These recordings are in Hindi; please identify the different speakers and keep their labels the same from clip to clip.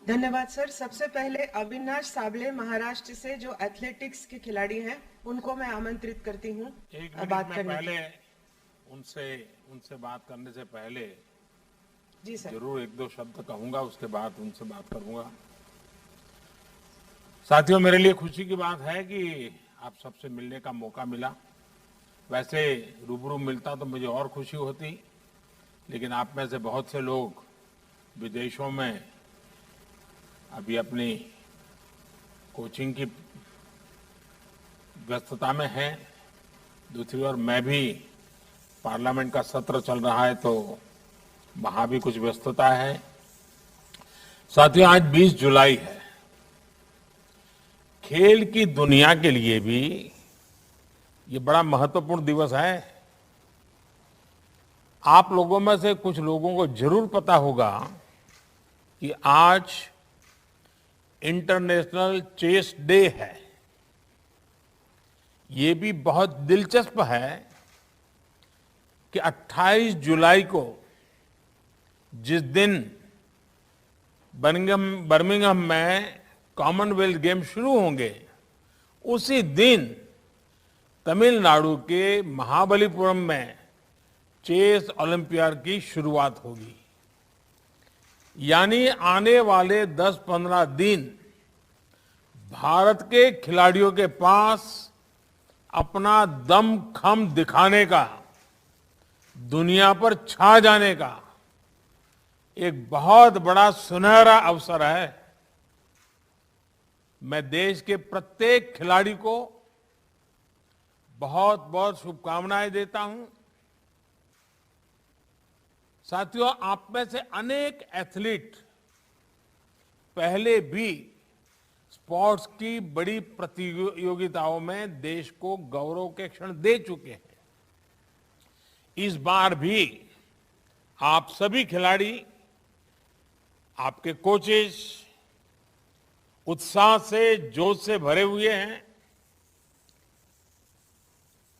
Speaker 1: धन्यवाद सर। सबसे पहले अविनाश साबले महाराष्ट्र से जो एथलेटिक्स के खिलाड़ी हैं उनको मैं आमंत्रित करती हूँ
Speaker 2: एक मिनट
Speaker 1: बात
Speaker 2: में
Speaker 1: करने के
Speaker 2: पहले
Speaker 1: लिए।
Speaker 2: उनसे उनसे बात करने से पहले
Speaker 1: जी सर।
Speaker 2: जरूर एक दो शब्द कहूंगा, उसके बाद उनसे बात करूंगा। साथियों, मेरे लिए खुशी की बात है कि आप सबसे मिलने का मौका मिला। वैसे रूबरू मिलता तो मुझे और खुशी होती, लेकिन आप में से बहुत से लोग विदेशों में अभी अपनी कोचिंग की व्यस्तता में हैं। दूसरी ओर मैं भी, पार्लियामेंट का सत्र चल रहा है तो वहां भी कुछ व्यस्तता है। साथियों, आज 20 जुलाई है। खेल की दुनिया के लिए भी ये बड़ा महत्वपूर्ण दिवस है। आप लोगों में से कुछ लोगों को जरूर पता होगा कि आज इंटरनेशनल चेस डे है। ये भी बहुत दिलचस्प है कि 28 जुलाई को, जिस दिन बर्मिंघम में कॉमनवेल्थ गेम शुरू होंगे, उसी दिन तमिलनाडु के महाबलीपुरम में चेस ओलंपियाड की शुरुआत होगी। यानी आने वाले 10-15 दिन भारत के खिलाड़ियों के पास अपना दमखम दिखाने का, दुनिया पर छा जाने का एक बहुत बड़ा सुनहरा अवसर है। मैं देश के प्रत्येक खिलाड़ी को बहुत बहुत शुभकामनाएं देता हूं। साथियों, आप में से अनेक एथलीट पहले भी स्पोर्ट्स की बड़ी प्रतियोगिताओं में देश को गौरव के क्षण दे चुके हैं। इस बार भी आप सभी खिलाड़ी, आपके कोचेस उत्साह से, जोश से भरे हुए हैं।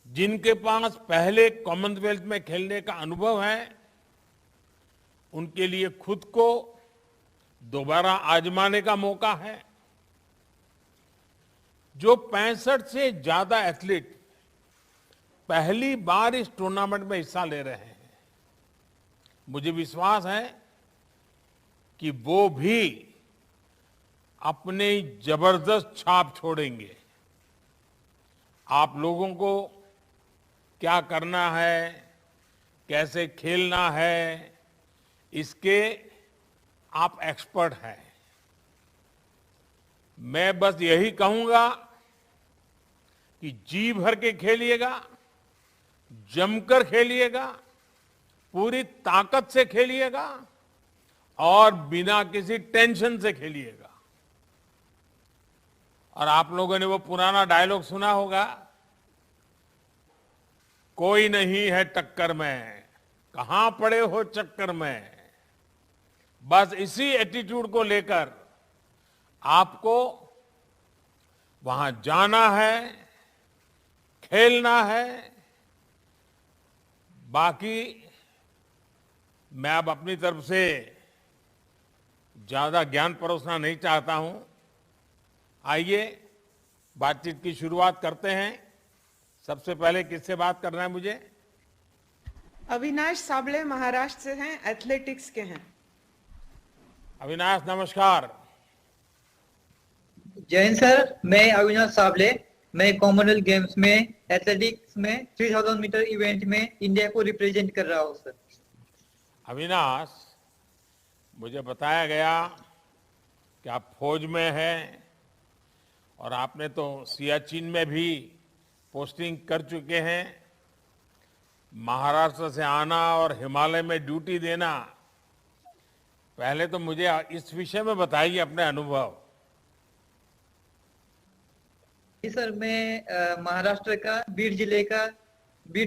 Speaker 2: जिनके पास पहले कॉमनवेल्थ में खेलने का अनुभव है, उनके लिए खुद को दोबारा आजमाने का मौका है। जो 65 से ज्यादा एथलीट पहली बार इस टूर्नामेंट में हिस्सा ले रहे हैं, मुझे विश्वास है कि वो भी अपनी जबरदस्त छाप छोड़ेंगे। आप लोगों को क्या करना है, कैसे खेलना है, इसके आप एक्सपर्ट हैं। मैं बस यही कहूंगा कि जी भर के खेलिएगा, जमकर खेलिएगा, पूरी ताकत से खेलिएगा और बिना किसी टेंशन से खेलिएगा। और आप लोगों ने वो पुराना डायलॉग सुना होगा, कोई नहीं है टक्कर में, कहां पड़े हो चक्कर में। बस इसी एटीट्यूड को लेकर आपको वहां जाना है, खेलना है। बाकी मैं अब अपनी तरफ से ज्यादा ज्ञान परोसना नहीं चाहता हूं। आइए बातचीत की शुरुआत करते हैं। सबसे पहले किससे बात करना है मुझे?
Speaker 1: अविनाश साबले महाराष्ट्र से हैं, एथलेटिक्स के हैं।
Speaker 2: अविनाश, नमस्कार।
Speaker 3: जय हिंद सर, मैं अविनाश साबले। मैं कॉमनवेल्थ गेम्स में एथलेटिक्स में 3000 मीटर इवेंट में इंडिया को रिप्रेजेंट कर रहा हूँ सर।
Speaker 2: अविनाश, मुझे बताया गया कि आप फौज में हैं और आपने तो सियाचिन में भी पोस्टिंग कर चुके हैं। महाराष्ट्र से आना और हिमालय में ड्यूटी देना, पहले तो मुझे इस विषय में बताइए अपने अनुभव।
Speaker 3: जी सर, मैं महाराष्ट्र का बीड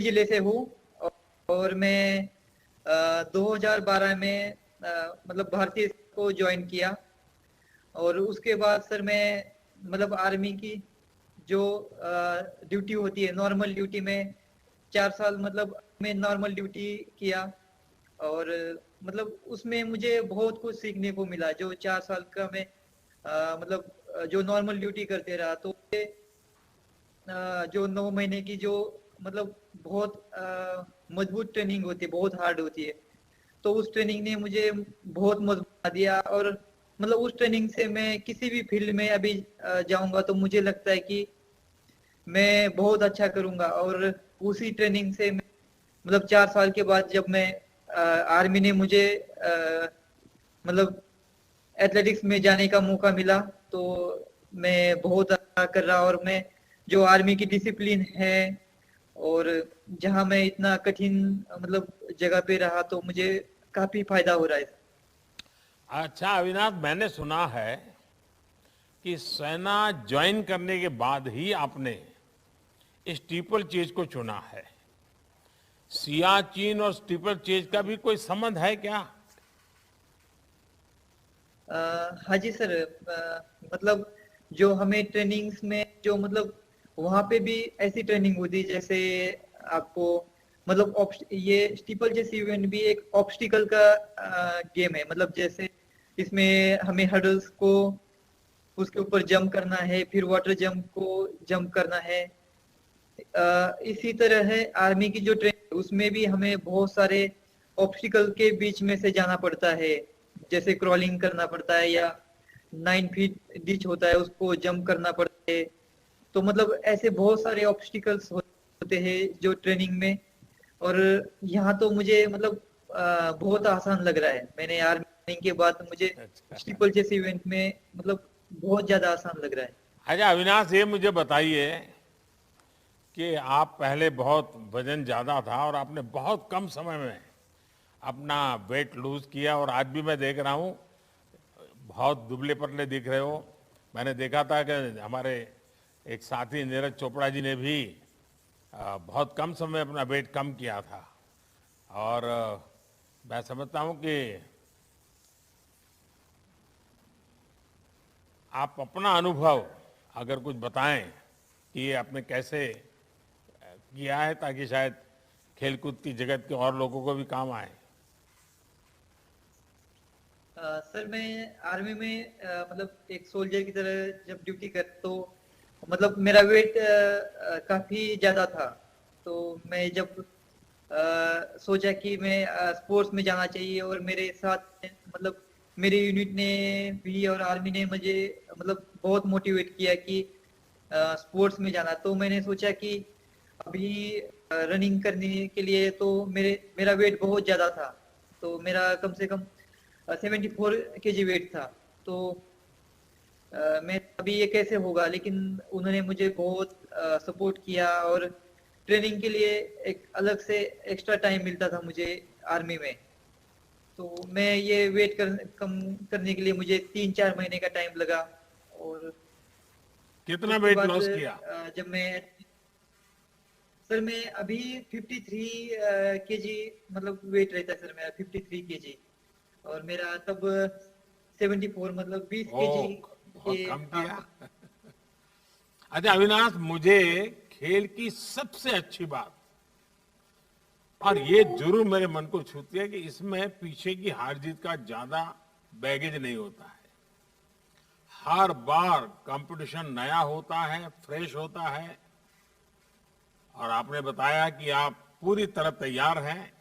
Speaker 3: जिले से हूँ। और मैं 2012 में मतलब भारतीय को ज्वाइन किया। और उसके बाद सर मैं मतलब आर्मी की जो ड्यूटी होती है, नॉर्मल ड्यूटी में 4 साल मतलब मैं नॉर्मल ड्यूटी किया। और मतलब उसमें मुझे बहुत कुछ सीखने को मिला। जो 4 साल का मैं मतलब जो नॉर्मल ड्यूटी करते रहा, तो जो 9 महीने की जो मतलब बहुत मजबूत ट्रेनिंग होती है, बहुत हार्ड होती है, तो उस ट्रेनिंग ने मुझे बहुत मजबूत बना दिया। और मतलब उस ट्रेनिंग से मैं किसी भी फील्ड में अभी जाऊंगा तो मुझे लगता है कि मैं बहुत अच्छा करूंगा। और उसी ट्रेनिंग से मैं मतलब 4 साल के बाद जब मैं आर्मी ने मुझे मतलब एथलेटिक्स में जाने का मौका मिला, तो मैं बहुत अच्छा कर रहा। और मैं जो आर्मी की डिसिप्लिन है, और जहां मैं इतना कठिन मतलब जगह पे रहा, तो मुझे काफी फायदा हो रहा है।
Speaker 2: अच्छा अविनाश, मैंने सुना है कि सेना ज्वाइन करने के बाद ही आपने स्टीपल चेज को चुना है। सियाचिन और स्टीपल चेज का भी कोई संबंध है क्या?
Speaker 3: हाँ जी सर। मतलब जो हमें ट्रेनिंग्स में जो मतलब वहाँ पे भी ऐसी ट्रेनिंग होती है जैसे आपको मतलब ये स्टीपल जैसी इवेंट भी एक ऑब्स्टिकल का गेम है। मतलब जैसे इसमें हमें हर्डल्स को उसके ऊपर जंप करना है, फिर वाटर जंप को जंप करना है। इसी तरह है आर्मी की जो ट्रेनिंग, उसमें भी हमें बहुत सारे ऑब्स्टिकल के बीच में से जाना पड़ता है। जैसे क्रॉलिंग करना पड़ता है, या 9 फीट डिच होता है उसको जंप करना पड़ता है। तो मतलब ऐसे बहुत सारे ऑब्स्टिकल्स होते हैं जो ट्रेनिंग में। और यहाँ तो मुझे मतलब बहुत आसान लग रहा है। मैंने आर्मी ट्रेनिंग के बाद मुझे
Speaker 2: अच्छा।
Speaker 3: स्टीपल जैसे इवेंट में मतलब बहुत ज्यादा आसान लग रहा है।
Speaker 2: अच्छा अविनाश, ये मुझे बताइए कि आप पहले बहुत वजन ज्यादा था और आपने बहुत कम समय में अपना वेट लूज किया, और आज भी मैं देख रहा हूँ बहुत दुबले पतले दिख रहे हो। मैंने देखा था कि हमारे एक साथी नीरज चोपड़ा जी ने भी बहुत कम समय में अपना वेट कम किया था। और मैं समझता हूँ कि आप अपना अनुभव अगर कुछ बताएं कि ये आपने कैसे किया है, ताकि शायद खेलकूद की जगत के और लोगों को भी काम आए।
Speaker 3: सर मैं आर्मी में मतलब एक सोल्जर की तरह जब ड्यूटी कर, तो मतलब मेरा वेट काफी ज्यादा था। तो मैं जब सोचा कि मैं स्पोर्ट्स में जाना चाहिए, और मेरे साथ मतलब मेरे यूनिट ने भी और आर्मी ने मुझे मतलब बहुत मोटिवेट किया कि स्पोर्ट्स में जाना। तो मैंने सोचा कि अभी रनिंग करने के लिए तो मेरा वेट बहुत ज्यादा था। तो मेरा कम से कम 74 kg वेट था। तो मैं अभी ये कैसे होगा, लेकिन उन्होंने मुझे बहुत सपोर्ट किया। और ट्रेनिंग के लिए एक अलग से एक्स्ट्रा टाइम मिलता था मुझे आर्मी में। तो मैं ये कम करने के लिए मुझे 3-4 महीने का टाइम लगा। और
Speaker 2: कितना
Speaker 3: उसके
Speaker 2: वेट
Speaker 3: बाद
Speaker 2: लॉस किया?
Speaker 3: जब मैं सर मैं अभी 53 kg मतलब वेट रहता है सर मेरा 53 kg। और मेरा तब 74 मतलब 20 kg
Speaker 2: ओ,
Speaker 3: के
Speaker 2: बहुत कम किया।
Speaker 3: आसपास।
Speaker 2: अच्छा अविनाश, मुझे खेल की सबसे अच्छी बात, और ये जरूर मेरे मन को छूती है, कि इसमें पीछे की हार जीत का ज्यादा बैगेज नहीं होता है। हर बार कंपटीशन नया होता है, फ्रेश होता है, और आपने बताया कि आप पूरी तरह तैयार हैं।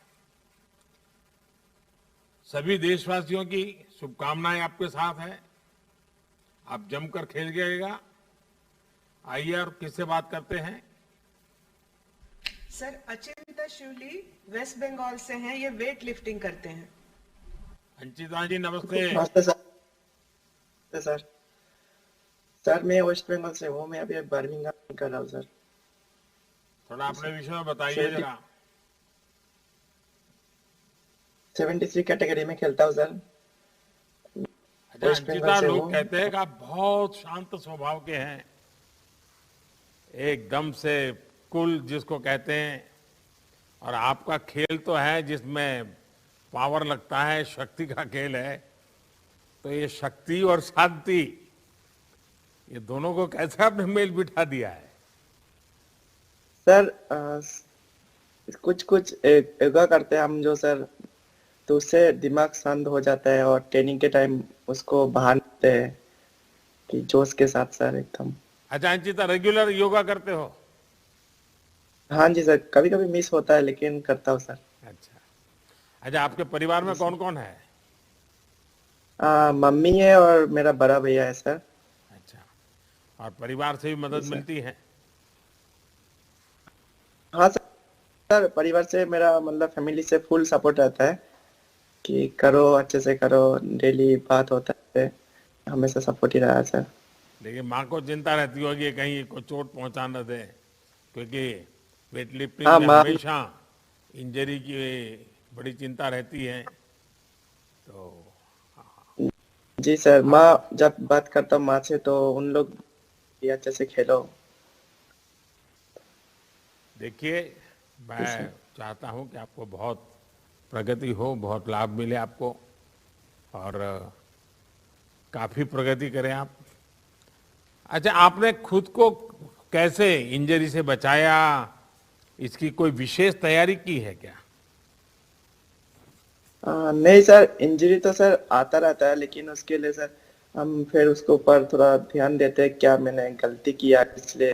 Speaker 2: सभी देशवासियों की शुभकामनाएं आपके साथ हैं। आप जमकर खेल गएगा। आइए और किससे बात करते हैं।
Speaker 1: सर अचिंता शिवली वेस्ट बंगाल से हैं, ये वेट लिफ्टिंग करते हैं।
Speaker 2: अंचिता जी नमस्ते।
Speaker 4: नमस्ते सर। नमस्ते सर। सर मैं वेस्ट बंगाल से हूँ। मैं अभी बर्मिंघम कर रहा हूँ सर।
Speaker 2: थोड़ा अपने विषय में बताइए
Speaker 4: 70
Speaker 2: जरा।
Speaker 4: 73 कैटेगरी में खेलता हूँ सर।
Speaker 2: अच्छा
Speaker 4: वेस्ट बंगाल
Speaker 2: अंचिता,
Speaker 4: से
Speaker 2: लोग
Speaker 4: हूँ।
Speaker 2: कहते हैं कि आप बहुत शांत स्वभाव के हैं, एकदम से कूल जिसको कहते हैं। और आपका खेल तो है जिसमें पावर लगता है, शक्ति का खेल है। तो ये शक्ति और शांति, ये दोनों को कैसे आपने मेल बिठा दिया है?
Speaker 4: सर कुछ कुछ योगा करते हैं हम जो सर तो उससे दिमाग शांत हो जाता है और ट्रेनिंग के टाइम उसको बाहर निकलते हैं कि जोश के साथ सर एकदम।
Speaker 2: अच्छा अंचिता, रेगुलर योगा करते हो?
Speaker 4: हाँ जी सर, कभी कभी मिस होता है लेकिन करता हूँ सर।
Speaker 2: अच्छा। अच्छा, आपके परिवार में कौन कौन है?
Speaker 4: मम्मी है और मेरा बड़ा भैया है सर।
Speaker 2: अच्छा, और परिवार से भी
Speaker 4: जी
Speaker 2: मदद
Speaker 4: सर।
Speaker 2: मिलती है?
Speaker 4: हाँ सर, परिवार से मेरा मतलब फैमिली से फुल सपोर्ट रहता है कि करो अच्छे से करो, डेली बात होता है, हमेशा सपोर्ट ही रहा है सर।
Speaker 2: लेकिन माँ को चिंता रहती होगी कहीं को चोट पहुंचा न दे, क्योंकि वेट लिफ्टिंग
Speaker 4: हाँ
Speaker 2: में
Speaker 4: माँ।
Speaker 2: हमेशा इंजरी की बड़ी चिंता रहती है। तो
Speaker 4: जी सर,
Speaker 2: आप
Speaker 4: माँ जब बात करता हूँ माँ से तो उन लोग भी अच्छे से खेलो।
Speaker 2: देखिए,
Speaker 4: जी सर।
Speaker 2: मैं चाहता हूं कि आपको बहुत प्रगति हो, बहुत लाभ मिले आपको, और काफी प्रगति करें आप। अच्छा, आपने खुद को कैसे इंजरी से बचाया? इसकी कोई विशेष तैयारी की है क्या?
Speaker 4: नहीं सर, इंजरी तो सर आता रहता है लेकिन उसके लिए सर हम फिर उसके ऊपर थोड़ा ध्यान देते हैं, क्या मैंने गलती किया पिछले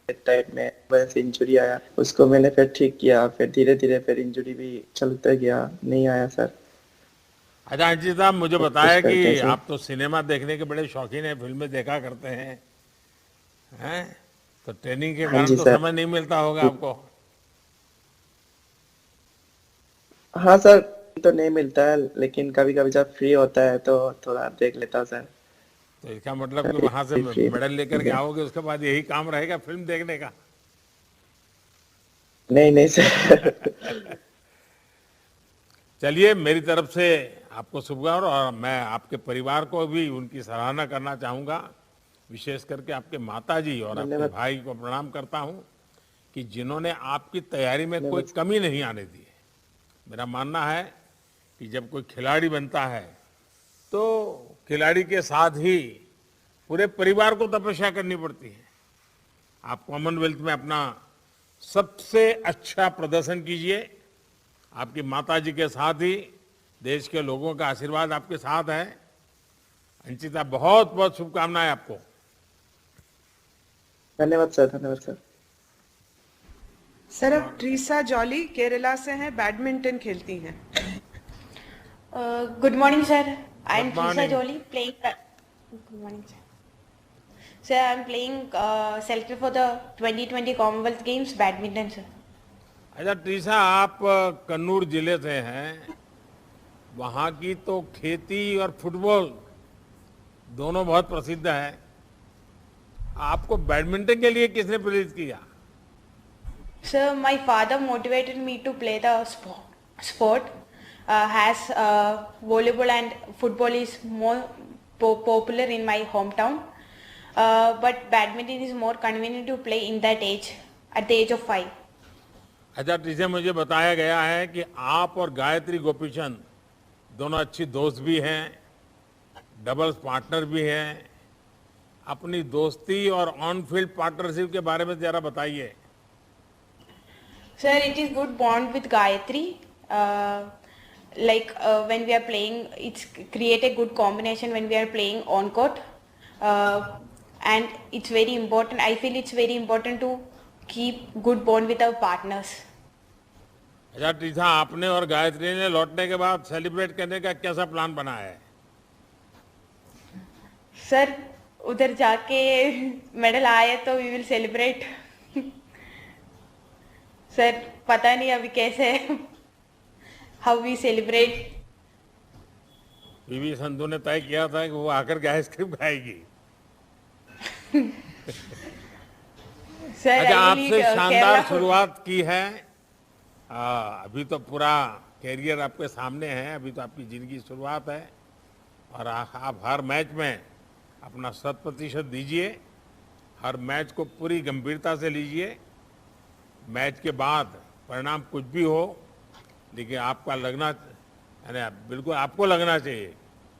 Speaker 4: टाइम में वजह से इंजरी आया, उसको मैंने फिर ठीक किया, फिर धीरे धीरे फिर इंजरी भी चलते गया, नहीं आया सर।
Speaker 2: अच्छा अंजित साहब, मुझे
Speaker 4: कोशिश
Speaker 2: बताया कि
Speaker 4: करते हैं सर।
Speaker 2: आप तो सिनेमा देखने के बड़े शौकीन हैं, फिल्में देखा करते हैं, हैं? तो ट्रेनिंग के
Speaker 4: हाँ
Speaker 2: कारण
Speaker 4: जी
Speaker 2: तो
Speaker 4: सर।
Speaker 2: समय नहीं मिलता होगा आपको।
Speaker 4: हाँ सर, तो नहीं मिलता है लेकिन कभी कभी जब फ्री होता है तो थोड़ा देख लेता हूँ सर।
Speaker 2: तो इसका मतलब कि वहां से
Speaker 4: कभी फ्री
Speaker 2: मेडल लेकर के आओगे, उसके बाद यही काम रहेगा फिल्म देखने का?
Speaker 4: नहीं नहीं सर।
Speaker 2: चलिए, मेरी तरफ से आपको शुभकामनाएं, और मैं आपके परिवार को भी उनकी सराहना करना चाहूंगा, विशेष करके आपके माताजी और आपके
Speaker 4: धन्यवाद।
Speaker 2: भाई को प्रणाम करता हूं कि जिन्होंने आपकी तैयारी में कोई
Speaker 4: धन्यवाद।
Speaker 2: कमी नहीं आने दी है। मेरा मानना है कि जब कोई खिलाड़ी बनता है तो खिलाड़ी के साथ ही पूरे परिवार को तपस्या करनी पड़ती है। आप कॉमनवेल्थ में अपना सबसे अच्छा प्रदर्शन कीजिए, आपकी माताजी के साथ ही देश के लोगों का आशीर्वाद आपके साथ है। अंचिता, बहुत बहुत शुभकामनाएं आपको।
Speaker 4: धन्यवाद सर। धन्यवाद सर।
Speaker 1: सर, अब ट्रीसा जॉली केरला से हैं, बैडमिंटन खेलती हैं।
Speaker 5: Good morning, sir. I am
Speaker 2: good
Speaker 5: Trisa
Speaker 2: morning.
Speaker 5: Jolie playing. Good morning, sir. Sir, I am playing selected for the 2020 Commonwealth Games badminton, sir.
Speaker 2: अच्छा ट्रीसा, आप कन्नूर जिले से हैं, वहाँ की तो खेती और फुटबॉल दोनों बहुत प्रसिद्ध है। आपको बैडमिंटन के लिए किसने प्रेरित किया?
Speaker 5: Sir, my father motivated me to play the sport. As volleyball and football is more popular in my hometown, but badminton is more convenient to play in that age, at the age of 5.
Speaker 2: अच्छा ट्रीसा, मुझे बताया गया है कि आप और गायत्री गोपीचंद दोनों अच्छी दोस्त भी हैं, डबल्स पार्टनर भी हैं। अपनी दोस्ती और ऑन फील्ड पार्टनरशिप के बारे में जरा बताइए।
Speaker 5: Sir, it is good bond with Gayatri. When we are playing, it's create a good combination when we are playing on court. And it's very important. I feel it's very important to keep good bond with our partners.
Speaker 2: अच्छा ट्रीसा, आपने और गायत्री ने लौटने के बाद सेलिब्रेट करने का कैसा प्लान बना है?
Speaker 5: Sir, उधर जाके मेडल आए तो we will celebrate. Sir, पता नहीं अभी कैसे how we celebrate.
Speaker 2: PV Sandhu ने तय किया था कि वो आकर के आइसक्रीम खाएगी।
Speaker 5: Sir,
Speaker 2: अच्छा,
Speaker 5: I will
Speaker 2: आपसे
Speaker 5: eat
Speaker 2: शानदार
Speaker 5: Kerala food.
Speaker 2: शुरुआत की है। अभी तो पूरा कैरियर आपके सामने है, अभी तो आपकी जिंदगी शुरुआत है, और आप हर मैच में अपना 100% दीजिए, हर मैच को पूरी गंभीरता से लीजिए। मैच के बाद परिणाम कुछ भी हो, लेकिन आपका लगना, यानी बिल्कुल आपको लगना चाहिए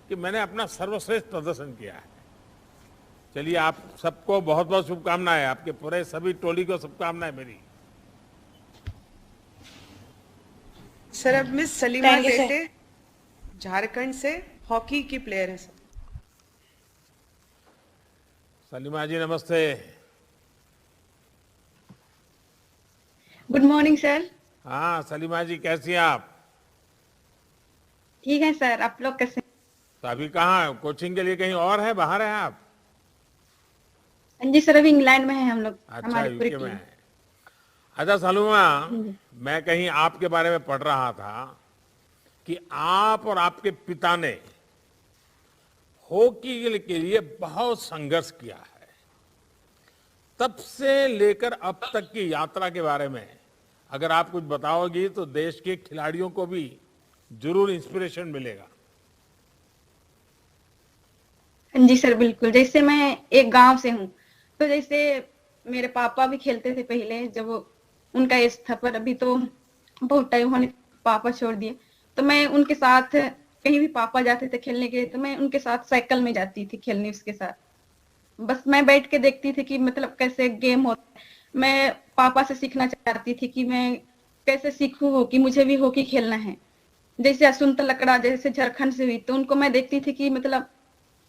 Speaker 2: कि मैंने अपना सर्वश्रेष्ठ प्रदर्शन किया है। चलिए, आप सबको बहुत बहुत शुभकामनाएं, आपके पूरे सभी टोली को शुभकामनाएं मेरी।
Speaker 1: सर अब miss Salima
Speaker 5: Thank you, sir.
Speaker 1: Tete Jharkhand से हॉकी की प्लेयर है सर।
Speaker 2: सलीमा जी नमस्ते।
Speaker 6: Good morning sir.
Speaker 2: हाँ सलीमा जी कैसी हैं आप?
Speaker 6: ठीक है सर, आप लोग कैसे?
Speaker 2: तो अभी कहाँ कोचिंग के लिए कहीं और है, बाहर हैं आप?
Speaker 6: हाँ जी सर, अभी इंग्लैंड में है हम लोग,
Speaker 2: अच्छा
Speaker 6: हमारी पूरी
Speaker 2: यूके में
Speaker 6: टीम।
Speaker 2: है। अच्छा सलीमा, मैं कहीं आपके बारे में पढ़ रहा था कि आप और आपके पिता ने हॉकी के लिए बहुत संघर्ष किया है। तब से लेकर अब तक की यात्रा के बारे में अगर आप कुछ बताओगी तो देश के खिलाड़ियों को भी जरूर इंस्पिरेशन मिलेगा।
Speaker 6: हाँ जी सर, बिल्कुल। जैसे मैं एक गांव से हूँ, तो जैसे मेरे पापा भी खेलते थे पहले, जब उनका एज था, पर अभी तो बहुत टाइम होने पापा छोड़ दिए। तो मैं उनके साथ कहीं भी पापा जाते थे खेलने के लिए, तो मैं उनके साथ साइकिल में जाती थी खेलने उसके साथ। बस मैं बैठ के देखती थी कि मतलब कैसे गेम होता है। मैं पापा से सीखना चाहती थी कि मैं कैसे सीखूं हॉकी, मुझे भी हॉकी खेलना है। जैसे असुंता लकड़ा जैसे झारखंड से हुई, तो उनको मैं देखती थी कि मतलब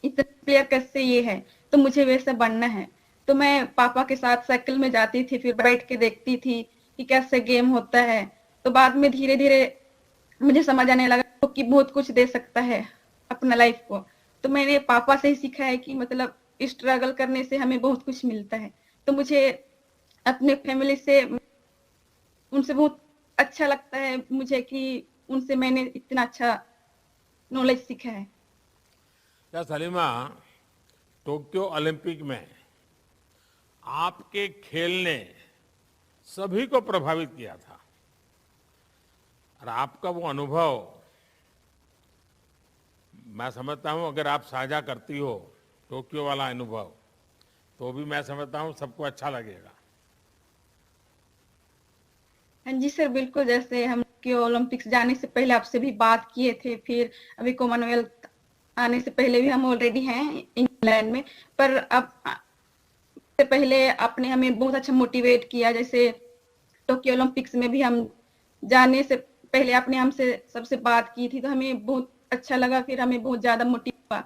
Speaker 6: इतने प्लेयर कैसे ये है, तो मुझे वैसे बनना है। तो मैं पापा के साथ साइकिल में जाती थी, फिर बैठ के देखती थी कि कैसे गेम होता है। तो बाद में धीरे धीरे मुझे समझ आने लगा कि बहुत कुछ दे सकता है अपना लाइफ को। तो मैंने पापा से ही सीखा है कि मतलब स्ट्रगल करने से हमें बहुत कुछ मिलता है। तो मुझे अपने फैमिली से, उनसे बहुत अच्छा लगता है मुझे कि उनसे मैंने इतना अच्छा नॉलेज सीखा है।
Speaker 2: क्या सलीमा, टोक्यो ओलंपिक में आपके खेल ने सभी को प्रभावित किया था और आपका वो अनुभव मैं समझता हूं अगर आप साझा करती हो टोक्यो वाला अनुभव, तो भी मैं समझता हूं सबको अच्छा लगेगा।
Speaker 6: हाँ जी सर, बिल्कुल। जैसे हम के ओलंपिक्स जाने से पहले आपसे भी बात किए थे, फिर अभी कॉमनवेल्थ आने से पहले भी हम ऑलरेडी हैं इंग्लैंड में। पर अब से पहले आपने हमें बहुत अच्छा मोटिवेट किया। जैसे टोक्यो ओलंपिक्स में भी हम जाने से पहले आपने हमसे सबसे बात की थी, तो हमें बहुत अच्छा लगा, फिर हमें बहुत ज्यादा मोटिव हुआ।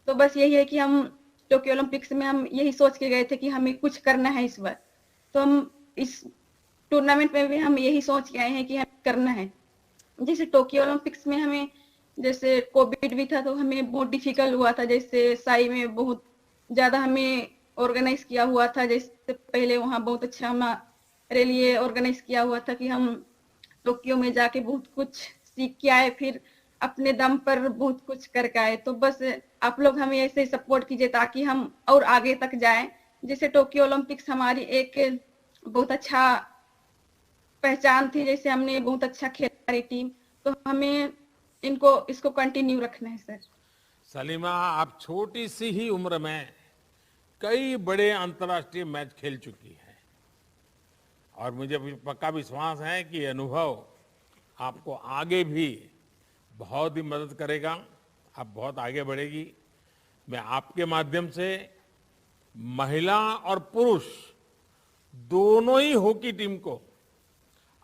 Speaker 6: तो बस यही है कि हम टोक्यो ओलंपिक्स में हम यही सोच के गए थे कि हमें कुछ करना है इस बार। तो हम इस टूर्नामेंट में भी हम यही सोच के आए हैं कि हमें करना है। जैसे टोक्यो ओलंपिक्स में हमें, जैसे कोविड भी था, तो हमें बहुत डिफिकल्ट हुआ था। जैसे साई में बहुत ज्यादा हमें ऑर्गेनाइज किया हुआ था। जैसे पहले वहाँ बहुत अच्छा हमारे लिए ऑर्गेनाइज किया हुआ था कि हम टोक्यो में जाके बहुत कुछ सीख के आए, फिर अपने दम पर बहुत कुछ करके आए। तो बस आप लोग हमें ऐसे सपोर्ट कीजिए ताकि हम और आगे तक जाएं। जैसे टोक्यो ओलंपिक्स हमारी एक बहुत अच्छा पहचान थी, जैसे हमने बहुत अच्छा खेला हमारी टीम, तो हमें इसको कंटिन्यू रखना है सर।
Speaker 2: सलीमा, आप छोटी सी ही उम्र में कई बड़े अंतर्राष्ट्रीय मैच खेल चुकी हैं और मुझे पक्का विश्वास है कि ये अनुभव आपको आगे भी बहुत ही मदद करेगा। आप बहुत आगे बढ़ेगी। मैं आपके माध्यम से महिला और पुरुष दोनों ही हॉकी टीम को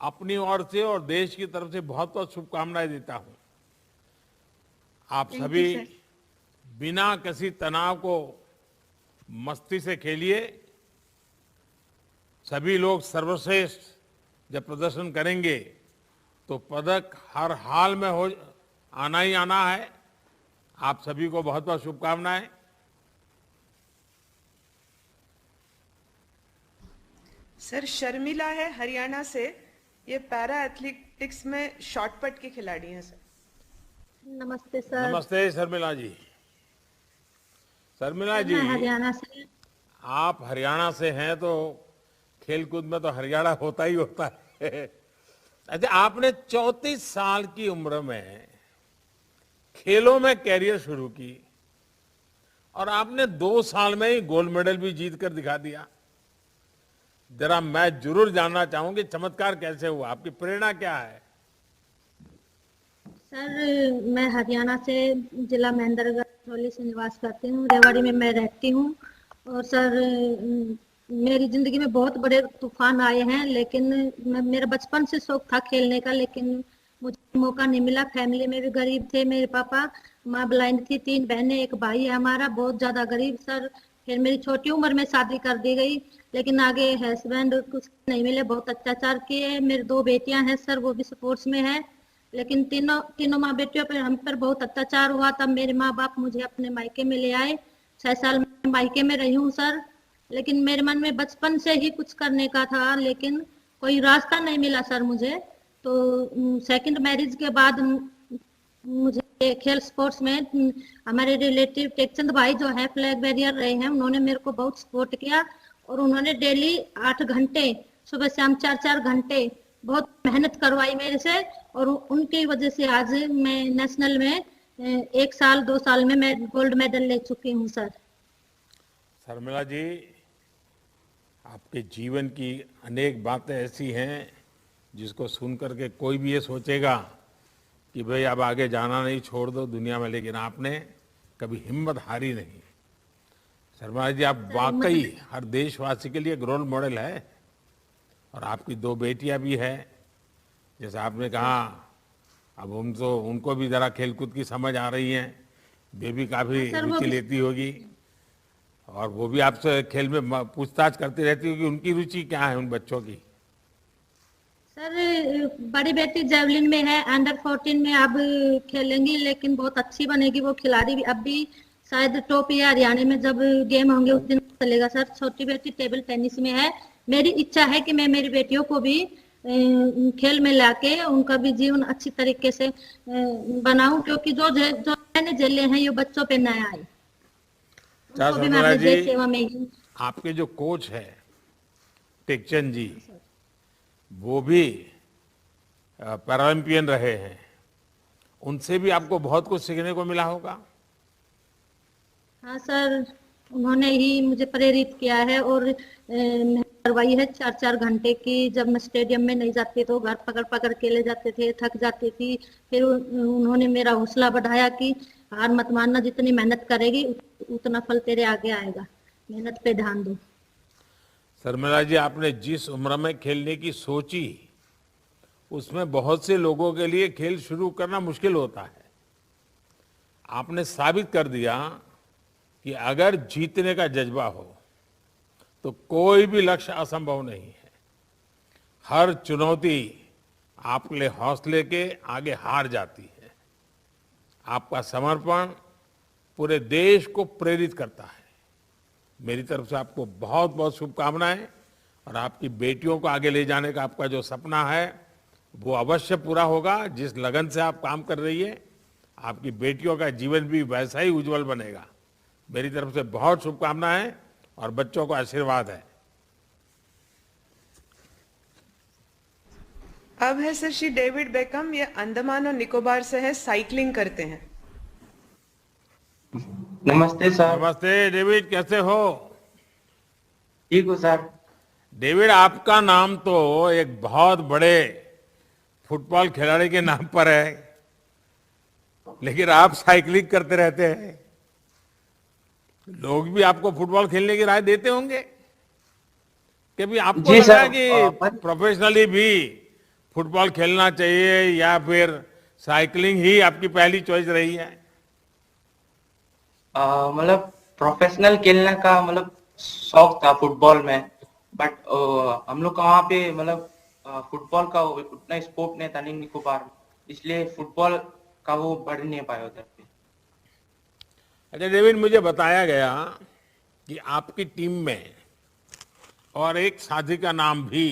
Speaker 2: अपनी ओर से और देश की तरफ से बहुत बहुत शुभकामनाएं देता हूं। आप
Speaker 6: Thank you,
Speaker 2: सभी
Speaker 6: sir.
Speaker 2: बिना किसी तनाव को मस्ती से खेलिए। सभी लोग सर्वश्रेष्ठ जब प्रदर्शन करेंगे तो पदक हर हाल में हो आना ही आना है। आप सभी को बहुत बहुत शुभकामनाएं।
Speaker 1: सर शर्मिला है हरियाणा से, ये पैरा एथलेटिक्स में शॉटपट की खिलाड़ी हैं सर।
Speaker 7: नमस्ते सर।
Speaker 2: नमस्ते शर्मिला जी। शर्मिला जी,
Speaker 7: मैं हरियाणा से।
Speaker 2: आप हरियाणा से हैं तो खेलकूद में तो हरियाणा होता ही होता है। अच्छा, आपने 34 साल की उम्र में खेलों में कैरियर शुरू की और आपने 2 साल में ही गोल्ड मेडल भी जीत कर दिखा दिया। जरा मैं जरूर जानना चाहूंगी चमत्कार कैसे हुआ, आपकी प्रेरणा क्या है?
Speaker 7: सर मैं हरियाणा से जिला महेंद्रगढ़ से निवास करती हूँ। रेवाड़ी में मैं रहती हूँ। और सर मेरी जिंदगी में बहुत बड़े तूफान आए हैं, लेकिन मेरा बचपन से शौक था खेलने का, लेकिन मुझे मौका नहीं मिला। फैमिली में भी गरीब थे, मेरे पापा, माँ ब्लाइंड थी, 3 बहनें, एक भाई है हमारा, बहुत ज्यादा गरीब सर। फिर मेरी छोटी उम्र में शादी कर दी गई, लेकिन आगे हस्बैंड कुछ नहीं मिले, बहुत अत्याचार किए। मेरी 2 बेटियां हैं सर, वो भी स्पोर्ट्स में है, लेकिन तीनों तीनों माँ बेटियों पर हम पर बहुत अत्याचार हुआ। तब मेरे माँ बाप मुझे अपने मायके में ले आए। 6 साल मैं मायके में रही हूँ सर, लेकिन मेरे मन में बचपन से ही कुछ करने का था, लेकिन कोई रास्ता नहीं मिला सर मुझे। तो सेकंड मैरिज के बाद मुझे खेल स्पोर्ट्स में हमारे रिलेटिव टेकचंद भाई जो है फ्लैग बैरियर रहे हैं, उन्होंने मेरे को बहुत सपोर्ट किया, और उन्होंने डेली 8 घंटे सुबह शाम 4-4 घंटे बहुत मेहनत करवाई मेरे से, और उनकी वजह से आज मैं नेशनल में 1 साल 2 साल में मैं गोल्ड मेडल ले चुकी हूँ सर।
Speaker 2: शर्मिला जी, आपके जीवन की अनेक बातें ऐसी हैं जिसको सुन करके कोई भी ये सोचेगा कि भाई अब आगे जाना नहीं, छोड़ दो दुनिया में, लेकिन आपने कभी हिम्मत हारी नहीं। शर्मिला जी, आप वाकई हर देशवासी के लिए एक रोल मॉडल है, और आपकी 2 बेटियां भी हैं। जैसे आपने कहा, अब उनको भी जरा खेलकूद की समझ आ रही है, बेबी काफी
Speaker 7: सर, वो
Speaker 2: रुचि
Speaker 7: भी
Speaker 2: लेती होगी, और वो भी आपसे खेल में पूछताछ करती रहती होगी उनकी रुचि क्या है उन बच्चों की।
Speaker 7: सर बड़ी बेटी जेवलिन में है, अंडर 14 में अब खेलेंगी, लेकिन बहुत अच्छी बनेगी वो खिलाड़ी भी। अब भी शायद टॉप या हरियाणा में जब गेम होंगे उस दिन चलेगा सर। छोटी बेटी टेबल टेनिस में है। मेरी इच्छा है कि मैं मेरी बेटियों को भी खेल में लाके उनका भी जीवन अच्छी तरीके से बनाऊं, क्योंकि जो मैंने झेले हैं ये बच्चों पे न आए।
Speaker 2: चार
Speaker 7: उनको भी मैं
Speaker 2: शर्मिला
Speaker 7: अपने देश
Speaker 2: जी,
Speaker 7: सेवा में ही।
Speaker 2: आपके जो कोच है टेकचंद जी, वो भी पैरालंपियन रहे हैं, उनसे भी आपको बहुत कुछ सीखने को मिला होगा।
Speaker 7: हाँ सर, उन्होंने ही मुझे प्रेरित किया है, और मेहनत करवाई है 4-4 घंटे की। जब मैं स्टेडियम में नहीं जाती तो घर पकड़ पकड़ के ले जाते थे, थक जाती थी। फिर उन्होंने मेरा हौसला बढ़ाया कि हार मत मानना, जितनी मेहनत करेगी उतना फल तेरे आगे आएगा, मेहनत पे ध्यान दो।
Speaker 2: शर्मिला जी, आपने जिस उम्र में खेलने की सोची, उसमें बहुत से लोगों के लिए खेल शुरू करना मुश्किल होता है। आपने साबित कर दिया कि अगर जीतने का जज्बा हो तो कोई भी लक्ष्य असंभव नहीं है। हर चुनौती आपके हौसले के आगे हार जाती है। आपका समर्पण पूरे देश को प्रेरित करता है। मेरी तरफ से आपको बहुत बहुत शुभकामनाएं, और आपकी बेटियों को आगे ले जाने का आपका जो सपना है वो अवश्य पूरा होगा। जिस लगन से आप काम कर रही है, आपकी बेटियों का जीवन भी वैसा ही उज्जवल बनेगा। मेरी तरफ से बहुत शुभकामनाएं और बच्चों को आशीर्वाद है।
Speaker 1: अब है सर श्री डेविड बेकम, ये अंडमान और निकोबार से है, साइकिलिंग करते हैं।
Speaker 8: नमस्ते सर।
Speaker 2: नमस्ते डेविड, कैसे हो?
Speaker 8: ठीक हूँ सर।
Speaker 2: डेविड, आपका नाम तो एक बहुत बड़े फुटबॉल खिलाड़ी के नाम पर है, लेकिन आप साइकिलिंग करते रहते हैं। लोग भी आपको फुटबॉल खेलने की राय देते होंगे, कभी आपको
Speaker 8: जी
Speaker 2: लगा
Speaker 8: सर,
Speaker 2: कि प्रोफेशनली भी फुटबॉल खेलना चाहिए, या फिर साइकिलिंग ही आपकी पहली चॉइस रही है?
Speaker 8: मतलब प्रोफेशनल खेलने का मतलब शौक था फुटबॉल में, बट हम लोग का वहाँ पे मतलब फुटबॉल का उतना स्कोप नहीं था नहीं निकोबार में, इसलिए फुटबॉल का वो बढ़ नहीं पाया उधर पे।
Speaker 2: अच्छा डेविड, मुझे बताया गया कि आपकी टीम में और एक साथी का नाम भी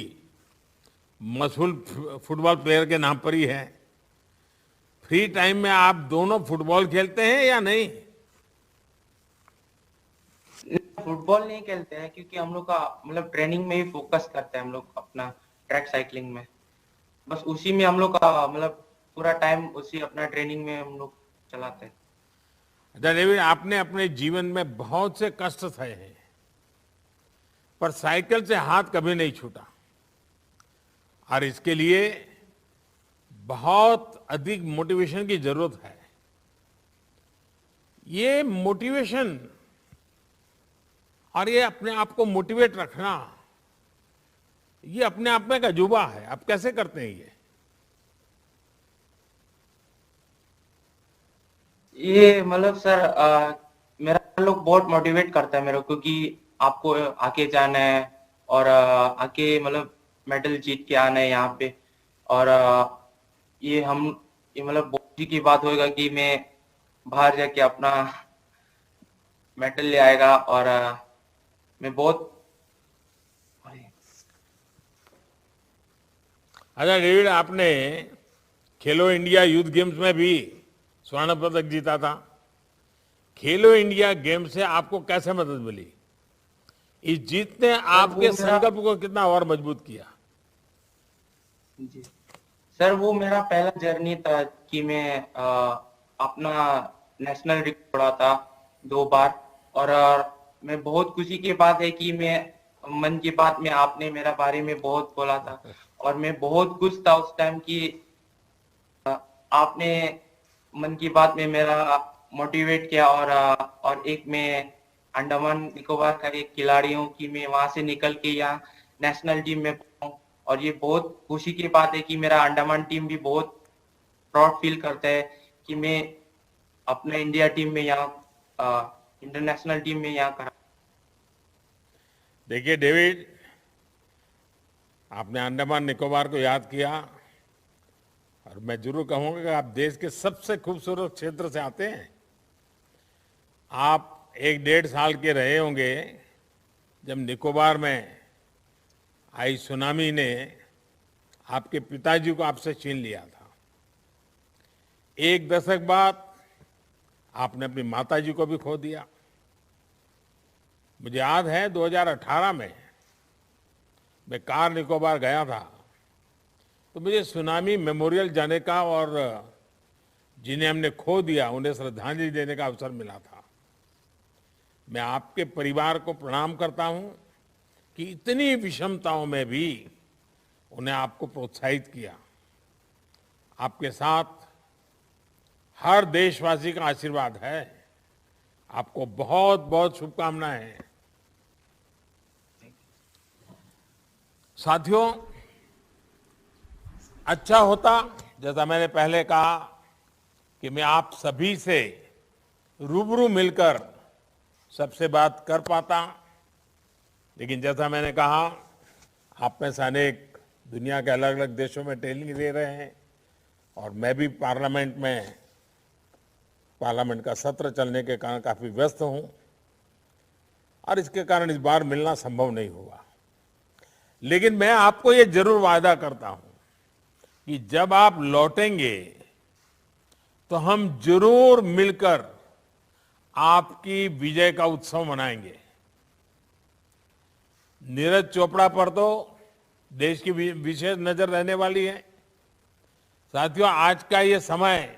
Speaker 2: मशहूर फुटबॉल प्लेयर के नाम पर ही है। फ्री टाइम में आप दोनों फुटबॉल खेलते हैं या नहीं?
Speaker 8: फुटबॉल नहीं खेलते हैं क्योंकि हम लोग का मतलब ट्रेनिंग में ही फोकस करते हैं हम लोग अपना ट्रैक साइकिलिंग में, बस उसी में हम लोग का मतलब पूरा टाइम उसी अपना ट्रेनिंग में हम लोग चलाते हैं।
Speaker 2: अच्छा डेविड, आपने अपने जीवन में बहुत से कष्ट सहे हैं, पर साइकिल से हाथ कभी नहीं छूटा, और इसके लिए बहुत अधिक मोटिवेशन की जरूरत है। ये मोटिवेशन और ये अपने आप को मोटिवेट रखना, ये अपने आप में एक अजूबा है। आप कैसे करते हैं
Speaker 8: ये मतलब सर मेरा लोग बहुत मोटिवेट करता है मेरे को, क्योंकि आपको आगे जाना है और आके मतलब मेडल जीत के आना है यहाँ पे। और ये मतलब बहुत खुशी की बात होएगा कि मैं बाहर जाके अपना मेडल ले आएगा। और मैं बहुत
Speaker 2: अच्छा डेविड, आपने खेलो इंडिया यूथ गेम्स में भी स्वर्ण पदक जीता था। खेलो इंडिया गेम से आपको कैसे मदद मिली? इस जीत ने आपके संकल्प को कितना और मजबूत किया?
Speaker 8: जी सर, वो मेरा पहला जर्नी था कि मैं अपना नेशनल रिकॉर्ड तोड़ा था 2 बार। और मैं बहुत खुशी की बात है कि मैं मन की बात में आपने मेरा बारे में बहुत बोला था, और मैं बहुत खुश था उस टाइम कि आपने मन की बात में मेरा मोटिवेट किया। और एक मैं अंडमान निकोबार का एक खिलाड़ी हूँ कि मैं वहां से निकल के यहाँ नेशनल टीम में पहुंचा। और ये बहुत खुशी की बात है कि मेरा अंडमान टीम भी बहुत प्राउड फील करता है कि मैं अपने इंडिया टीम में यहाँ इंटरनेशनल टीम में यहाँ करा।
Speaker 2: देखिए डेविड, आपने अंडमान निकोबार को याद किया, और मैं जरूर कहूंगा कि आप देश के सबसे खूबसूरत क्षेत्र से आते हैं। आप 1-1.5 साल के रहे होंगे जब निकोबार में आई सुनामी ने आपके पिताजी को आपसे छीन लिया था। 1 दशक बाद आपने अपनी माताजी को भी खो दिया। मुझे याद है 2018 में मैं कार निकोबार गया था, तो मुझे सुनामी मेमोरियल जाने का और जिन्हें हमने खो दिया उन्हें श्रद्धांजलि देने का अवसर मिला था। मैं आपके परिवार को प्रणाम करता हूं कि इतनी विषमताओं में भी उन्हें आपको प्रोत्साहित किया। आपके साथ हर देशवासी का आशीर्वाद है। आपको बहुत बहुत शुभकामनाएं। साथियों, अच्छा होता जैसा मैंने पहले कहा कि मैं आप सभी से रूबरू मिलकर सबसे बात कर पाता, लेकिन जैसा मैंने कहा, आप में से अनेक दुनिया के अलग अलग देशों में ट्रेनिंग दे रहे हैं, और मैं भी पार्लियामेंट का सत्र चलने के कारण काफी व्यस्त हूं, और इसके कारण इस बार मिलना संभव नहीं हुआ। लेकिन मैं आपको ये जरूर वादा करता हूं कि जब आप लौटेंगे तो हम जरूर मिलकर आपकी विजय का उत्सव मनाएंगे। नीरज चोपड़ा पर तो देश की विशेष नजर रहने वाली है। साथियों, आज का ये समय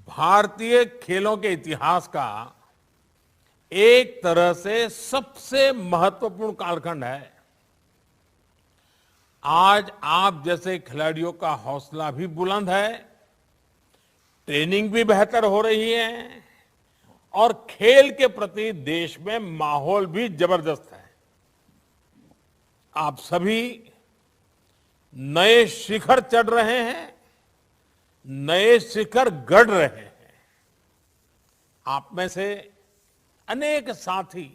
Speaker 2: भारतीय खेलों के इतिहास का एक तरह से सबसे महत्वपूर्ण कालखंड है। आज आप जैसे खिलाड़ियों का हौसला भी बुलंद है, ट्रेनिंग भी बेहतर हो रही है, और खेल के प्रति देश में माहौल भी जबरदस्त है। आप सभी नए शिखर चढ़ रहे हैं, नए शिखर गढ़ रहे हैं। आप में से अनेक साथी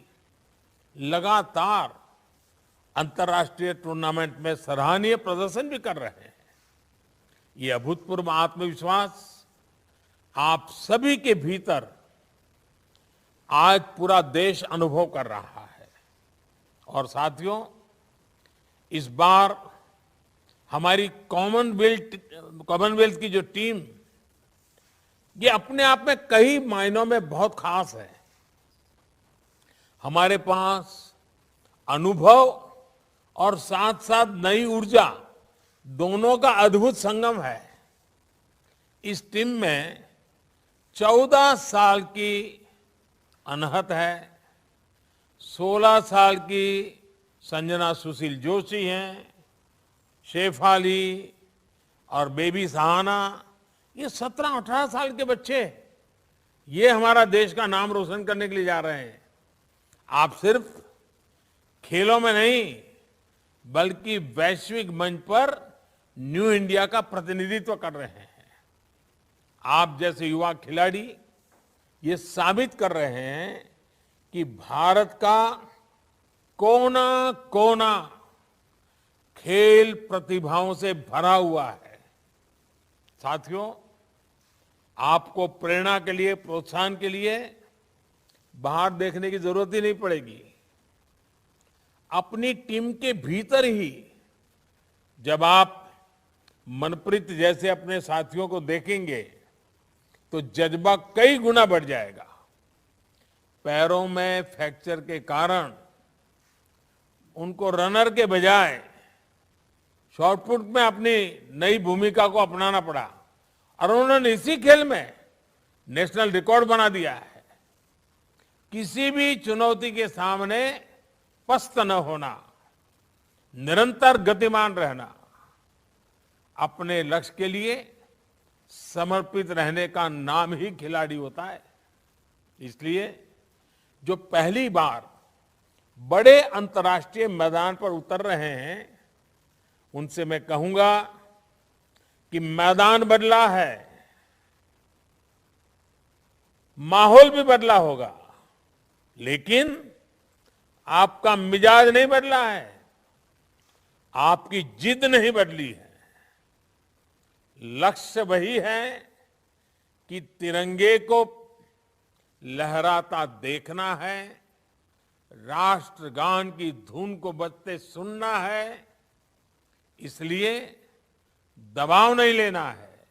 Speaker 2: लगातार अंतर्राष्ट्रीय टूर्नामेंट में सराहनीय प्रदर्शन भी कर रहे हैं। ये अभूतपूर्व आत्मविश्वास आप सभी के भीतर आज पूरा देश अनुभव कर रहा है। और साथियों, इस बार हमारी कॉमनवेल्थ की जो टीम, ये अपने आप में कई मायनों में बहुत खास है। हमारे पास अनुभव और साथ साथ नई ऊर्जा दोनों का अद्भुत संगम है। इस टीम में 14 साल की अनहत है, 16 साल की संजना सुशील जोशी हैं, शेफाली और बेबी सहाना, ये 17-18 साल के बच्चे, ये हमारा देश का नाम रोशन करने के लिए जा रहे हैं। आप सिर्फ खेलों में नहीं बल्कि वैश्विक मंच पर न्यू इंडिया का प्रतिनिधित्व कर रहे हैं। आप जैसे युवा खिलाड़ी ये साबित कर रहे हैं कि भारत का कोना कोना खेल प्रतिभाओं से भरा हुआ है। साथियों, आपको प्रेरणा के लिए, प्रोत्साहन के लिए बाहर देखने की जरूरत ही नहीं पड़ेगी। अपनी टीम के भीतर ही जब आप मनप्रीत जैसे अपने साथियों को देखेंगे तो जज्बा कई गुना बढ़ जाएगा। पैरों में फ्रैक्चर के कारण उनको रनर के बजाय शॉटपुट में अपनी नई भूमिका को अपनाना पड़ा और उन्होंने इसी खेल में नेशनल रिकॉर्ड बना दिया है। किसी भी चुनौती के सामने पस्त न होना, निरंतर गतिमान रहना, अपने लक्ष्य के लिए समर्पित रहने का नाम ही खिलाड़ी होता है। इसलिए जो पहली बार बड़े अंतर्राष्ट्रीय मैदान पर उतर रहे हैं उनसे मैं कहूंगा कि मैदान बदला है, माहौल भी बदला होगा, लेकिन आपका मिजाज नहीं बदला है, आपकी जिद नहीं बदली है। लक्ष्य वही है कि तिरंगे को लहराता देखना है, राष्ट्रगान की धुन को बजते सुनना है। इसलिए दबाव नहीं लेना है,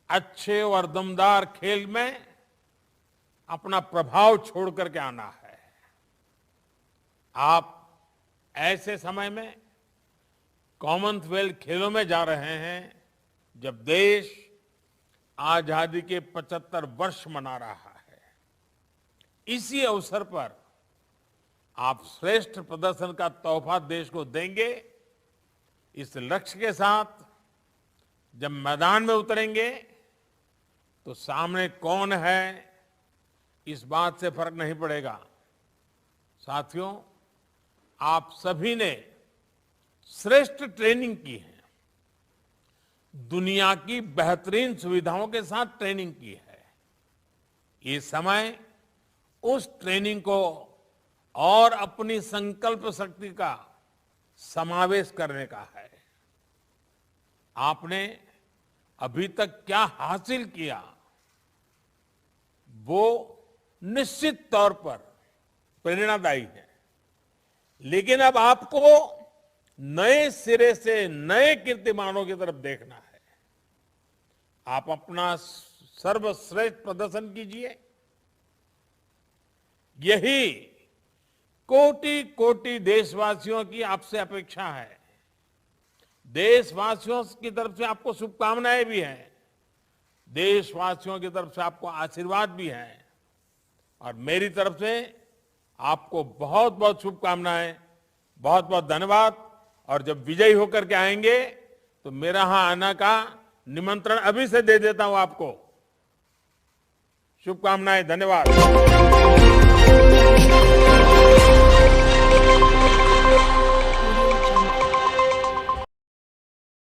Speaker 2: अच्छे और दमदार खेल में अपना प्रभाव छोड़ करके आना है। आप ऐसे समय में कॉमनवेल्थ खेलों में जा रहे हैं जब देश आजादी के 75 वर्ष मना रहा है। इसी अवसर पर आप श्रेष्ठ प्रदर्शन का तोहफा देश को देंगे। इस लक्ष्य के साथ जब मैदान में उतरेंगे तो सामने कौन है इस बात से फर्क नहीं पड़ेगा। साथियों, आप सभी ने श्रेष्ठ ट्रेनिंग की है, दुनिया की बेहतरीन सुविधाओं के साथ ट्रेनिंग की है। ये समय उस ट्रेनिंग को और अपनी संकल्प शक्ति का समावेश करने का है। आपने अभी तक क्या हासिल किया वो निश्चित तौर पर प्रेरणादायी है, लेकिन अब आपको नए सिरे से नए कीर्तिमानों की तरफ देखना है। आप अपना सर्वश्रेष्ठ प्रदर्शन कीजिए। यही कोटि कोटि देशवासियों की आपसे अपेक्षा है। देशवासियों की तरफ से आपको शुभकामनाएं भी हैं, देशवासियों की तरफ से आपको आशीर्वाद भी है, और मेरी तरफ से आपको बहुत बहुत शुभकामनाएं, बहुत बहुत धन्यवाद। और जब विजयी होकर के आएंगे तो मेरा यहां आने का निमंत्रण अभी से दे देता हूं आपको। शुभकामनाएं, धन्यवाद।